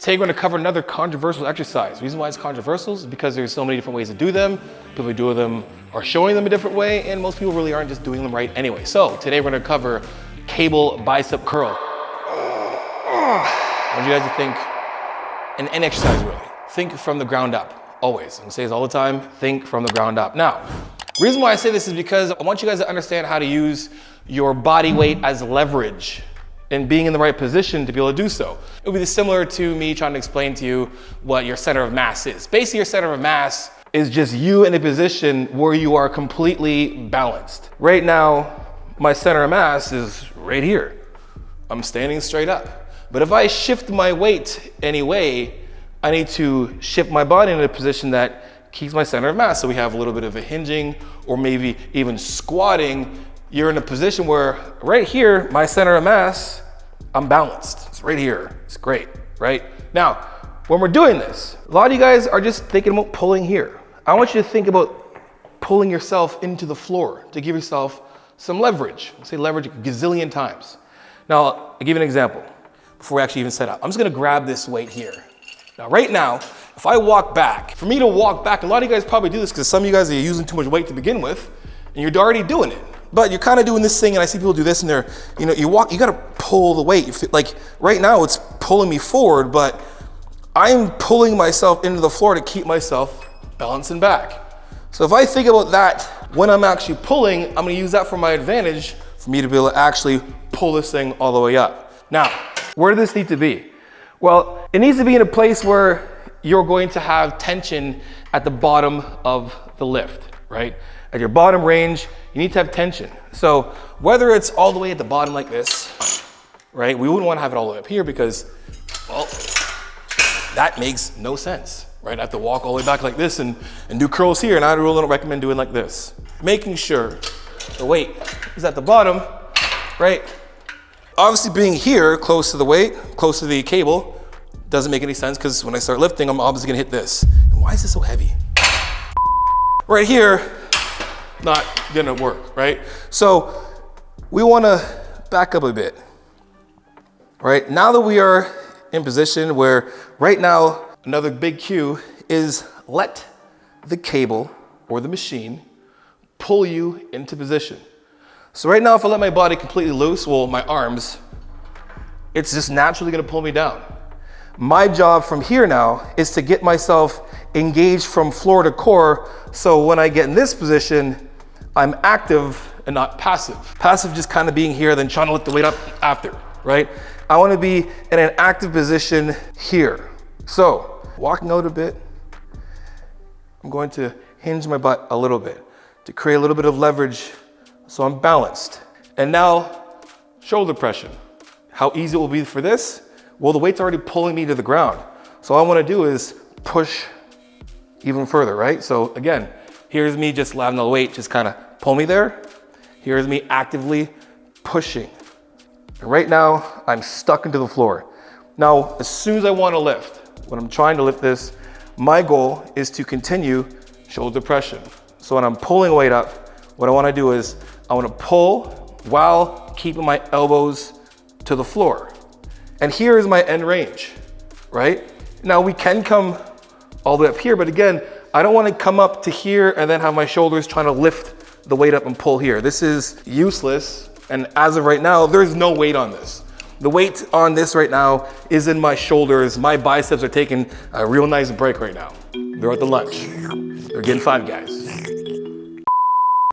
Today we're going to cover another controversial exercise. The reason why it's controversial is because there's so many different ways to do them. People who do them are showing them a different way, and most people really aren't just doing them right anyway. So today we're going to cover cable bicep curl. I want you guys to think in any exercise really. Think from the ground up, always. I'm going to say this all the time, think from the ground up. Now, the reason why I say this is because I want you guys to understand how to use your body weight as leverage and being in the right position to be able to do so. It would be similar to me trying to explain to you what your center of mass is. Basically, your center of mass is just you in a position where you are completely balanced. Right now, my center of mass is right here. I'm standing straight up. But if I shift my weight anyway, I need to shift my body in a position that keeps my center of mass. So we have a little bit of a hinging or maybe even squatting. You're in a position where right here, my center of mass, I'm balanced. It's right here. It's great, right? Now, when we're doing this, a lot of you guys are just thinking about pulling here. I want you to think about pulling yourself into the floor to give yourself some leverage. I'll say leverage a gazillion times. Now, I'll give you an example before we actually even set up. I'm just gonna grab this weight here. Now, right now, if I walk back, for me to walk back, a lot of you guys probably do this because some of you guys are using too much weight to begin with, and you're already doing it. But you're kind of doing this thing, and I see people do this, and they're, you gotta pull the weight. Like right now, it's pulling me forward, but I'm pulling myself into the floor to keep myself balancing back. So if I think about that, when I'm actually pulling, I'm gonna use that for my advantage for me to be able to actually pull this thing all the way up. Now, where does this need to be? Well, it needs to be in a place where you're going to have tension at the bottom of the lift, right? At your bottom range, you need to have tension. So whether it's all the way at the bottom like this, right? We wouldn't want to have it all the way up here because, well, that makes no sense, right? I have to walk all the way back like this and do curls here, and I really don't recommend doing like this. Making sure the weight is at the bottom, right? Obviously being here, close to the weight, close to the cable, doesn't make any sense because when I start lifting, I'm obviously gonna hit this. And why is this so heavy? Right here, not gonna work, right? So we wanna back up a bit, right? Now that we are in position where right now, another big cue is let the cable or the machine pull you into position. So right now, if I let my body completely loose, well, my arms, it's just naturally gonna pull me down. My job from here now is to get myself engaged from floor to core, so when I get in this position, I'm active and not passive. Passive just kind of being here, then trying to lift the weight up after, right? I wanna be in an active position here. So, walking out a bit, I'm going to hinge my butt a little bit to create a little bit of leverage so I'm balanced. And now, shoulder pressure. How easy it will be for this? Well, the weight's already pulling me to the ground. So all I wanna do is push even further, right? So again, here's me just letting the weight just kind of pull me there. Here's me actively pushing. And right now, I'm stuck into the floor. Now, as soon as I wanna lift, when I'm trying to lift this, my goal is to continue shoulder pressure. So when I'm pulling weight up, what I wanna do is, I wanna pull while keeping my elbows to the floor. And here is my end range, right? Now we can come all the way up here, but again, I don't wanna come up to here and then have my shoulders trying to lift the weight up and pull here. This is useless, and as of right now, there's no weight on this. The weight on this right now is in my shoulders. My biceps are taking a real nice break right now. They're at the lunch. They're getting Five Guys.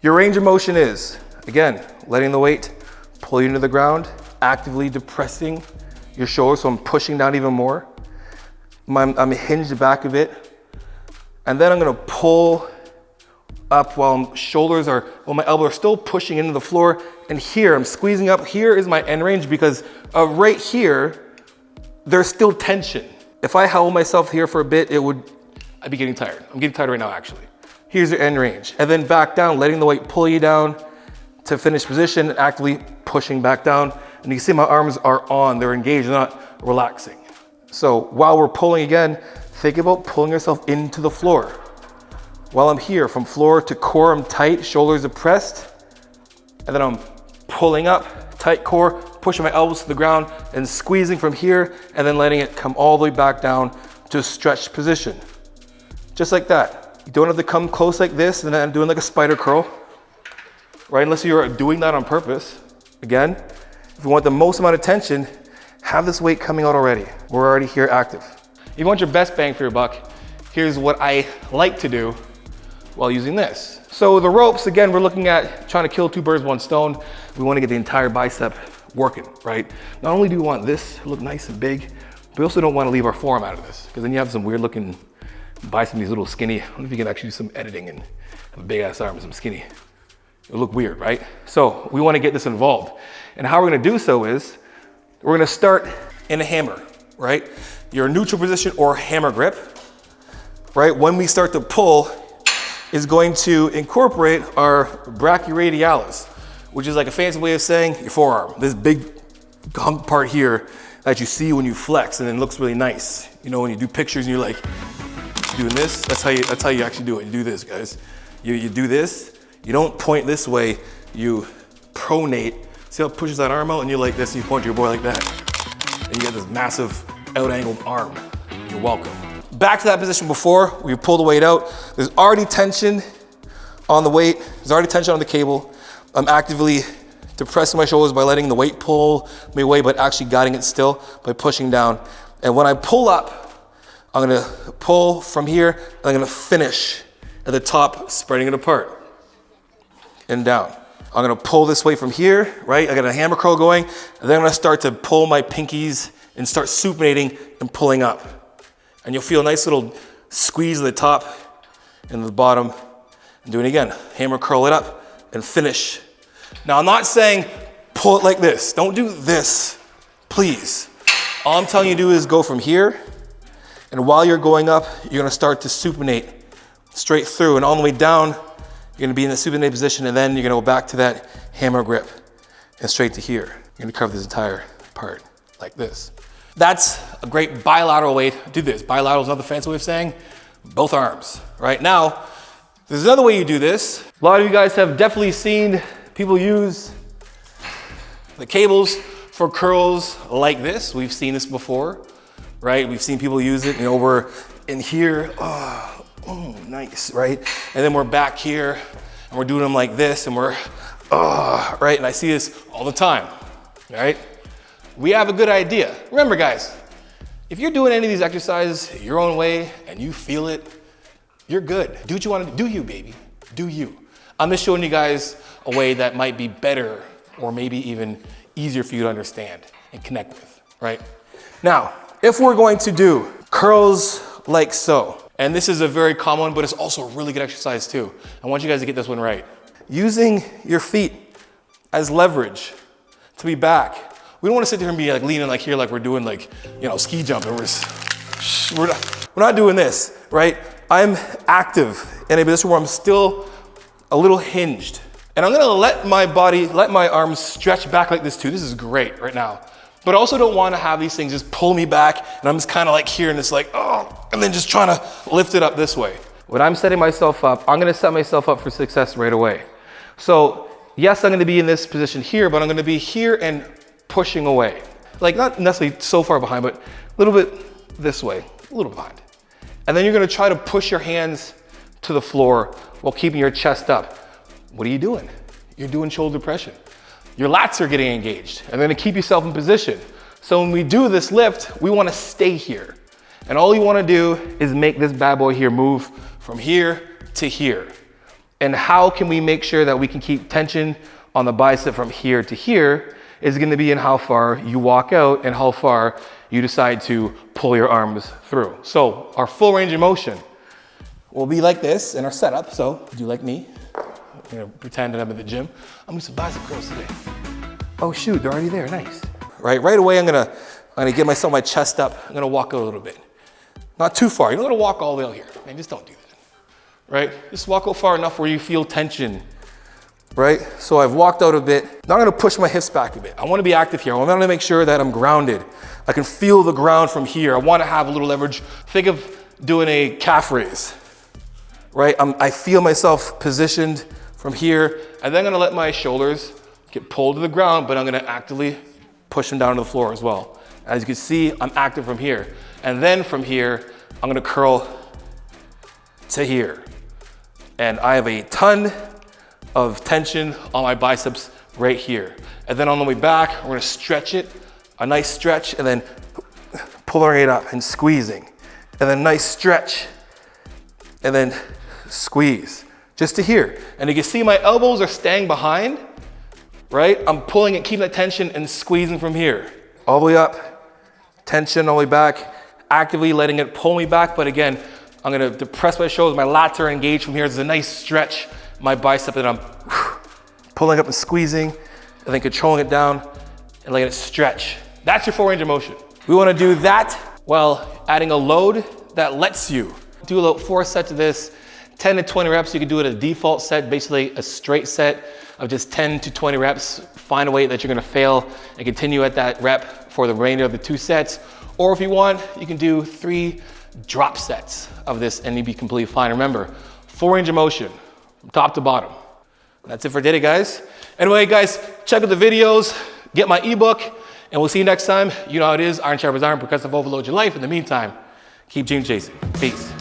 Your range of motion is, again, letting the weight pull you into the ground, actively depressing your shoulders, so I'm pushing down even more. I'm hinged back a bit. And then I'm gonna pull up while my elbows are still pushing into the floor. And here, I'm squeezing up. Here is my end range because right here, there's still tension. If I held myself here for a bit, I'd be getting tired. I'm getting tired right now, actually. Here's your end range. And then back down, letting the weight pull you down to finish position, actively pushing back down. And you can see my arms are on, they're engaged, they're not relaxing. So while we're pulling again, think about pulling yourself into the floor. While I'm here, from floor to core, I'm tight, shoulders depressed. And then I'm pulling up, tight core, pushing my elbows to the ground and squeezing from here and then letting it come all the way back down to a stretched position. Just like that. You don't have to come close like this and then doing like a spider curl, right? Unless you're doing that on purpose. Again, if you want the most amount of tension, have this weight coming out already. We're already here active. If you want your best bang for your buck, here's what I like to do while using this. So the ropes, again, we're looking at trying to kill two birds, one stone. We want to get the entire bicep working, right? Not only do we want this to look nice and big, but we also don't want to leave our forearm out of this, because then you have some weird looking bicep, these little skinny. I don't know if you can actually do some editing and have a big ass arm and some skinny. It'll look weird, right? So we want to get this involved. And how we're going to do so is we're going to start in a hammer, right? Your neutral position or hammer grip, right? When we start to pull, is going to incorporate our brachioradialis, which is like a fancy way of saying your forearm. This big hunk part here that you see when you flex and it looks really nice. You know, when you do pictures and you're like doing this, that's how you actually do it. You do this, guys. You do this, you don't point this way, you pronate. See how it pushes that arm out and you're like this and you point to your boy like that. And you get this massive out-angled arm. You're welcome. Back to that position before, we pull the weight out. There's already tension on the weight. There's already tension on the cable. I'm actively depressing my shoulders by letting the weight pull me away, but actually guiding it still by pushing down. And when I pull up, I'm gonna pull from here, and I'm gonna finish at the top, spreading it apart and down. I'm gonna pull this weight from here, right? I got a hammer curl going, and then I'm gonna start to pull my pinkies and start supinating and pulling up. And you'll feel a nice little squeeze at the top and the bottom. And do it again. Hammer curl it up and finish. Now I'm not saying pull it like this. Don't do this, please. All I'm telling you to do is go from here. And while you're going up, you're gonna start to supinate straight through. And on the way down, you're gonna be in the supinate position, and then you're gonna go back to that hammer grip and straight to here. You're gonna cover this entire part like this. That's a great bilateral way to do this. Bilateral is another fancy way of saying both arms. Right now, there's another way you do this. A lot of you guys have definitely seen people use the cables for curls like this. We've seen this before, right? We've seen people use it, over in here. Oh, nice, right? And then we're back here and we're doing them like this and we're, right? And I see this all the time, right? We have a good idea. Remember, guys, if you're doing any of these exercises your own way and you feel it, you're good. Do what you want to do. Do you, baby. Do you. I'm just showing you guys a way that might be better or maybe even easier for you to understand and connect with, right? Now, if we're going to do curls like so, and this is a very common one, but it's also a really good exercise too. I want you guys to get this one right. Using your feet as leverage to be back. We don't want to sit there and be like leaning like here, like we're doing like, ski jumping. We're not doing this, right? I'm active in a position where I'm still a little hinged. And I'm gonna let my arms stretch back like this too. This is great right now. But I also don't want to have these things just pull me back and I'm just kind of like here and it's like, and then just trying to lift it up this way. When I'm setting myself up, I'm gonna set myself up for success right away. So yes, I'm gonna be in this position here, but I'm gonna be here and pushing away. Like not necessarily so far behind, but a little bit this way, a little behind. And then you're gonna try to push your hands to the floor while keeping your chest up. What are you doing? You're doing shoulder depression. Your lats are getting engaged and then to keep yourself in position. So when we do this lift, we wanna stay here. And all you wanna do is make this bad boy here move from here to here. And how can we make sure that we can keep tension on the bicep from here to here is gonna be in how far you walk out and how far you decide to pull your arms through. So our full range of motion will be like this in our setup. So do like me. I'm gonna pretend that I'm at the gym. I'm gonna do some bicep curls today. Oh shoot, they're already there, nice. Right away I'm gonna get my chest up. I'm gonna walk out a little bit. Not too far, you don't wanna walk all the way out here. Man, just don't do that, right? Just walk out far enough where you feel tension, right? So I've walked out a bit. Now I'm gonna push my hips back a bit. I wanna be active here. I wanna make sure that I'm grounded. I can feel the ground from here. I wanna have a little leverage. Think of doing a calf raise, right? I feel myself positioned from here, and then I'm gonna let my shoulders get pulled to the ground, but I'm gonna actively push them down to the floor as well. As you can see, I'm active from here. And then from here, I'm gonna curl to here. And I have a ton of tension on my biceps right here. And then on the way back, we're gonna stretch it, a nice stretch, and then pulling it up and squeezing. And then nice stretch, and then squeeze, just to here. And you can see my elbows are staying behind, right? I'm pulling it, keeping that tension and squeezing from here. All the way up, tension all the way back, actively letting it pull me back. But again, I'm gonna depress my shoulders, my lats are engaged from here. There's a nice stretch, my bicep, and I'm pulling up and squeezing, and then controlling it down and letting it stretch. That's your full range of motion. We wanna do that while adding a load that lets you do about 4 sets of this, 10 to 20 reps. You can do it as a default set, basically a straight set of just 10 to 20 reps. Find a way that you're gonna fail and continue at that rep for the remainder of the 2 sets. Or if you want, you can do 3 drop sets of this and you'd be completely fine. Remember, full range of motion from top to bottom. That's it for today, guys. Anyway, guys, check out the videos, get my ebook, and we'll see you next time. You know how it is, iron sharpens iron, progressive overload your life. In the meantime, keep dream chasing. Peace.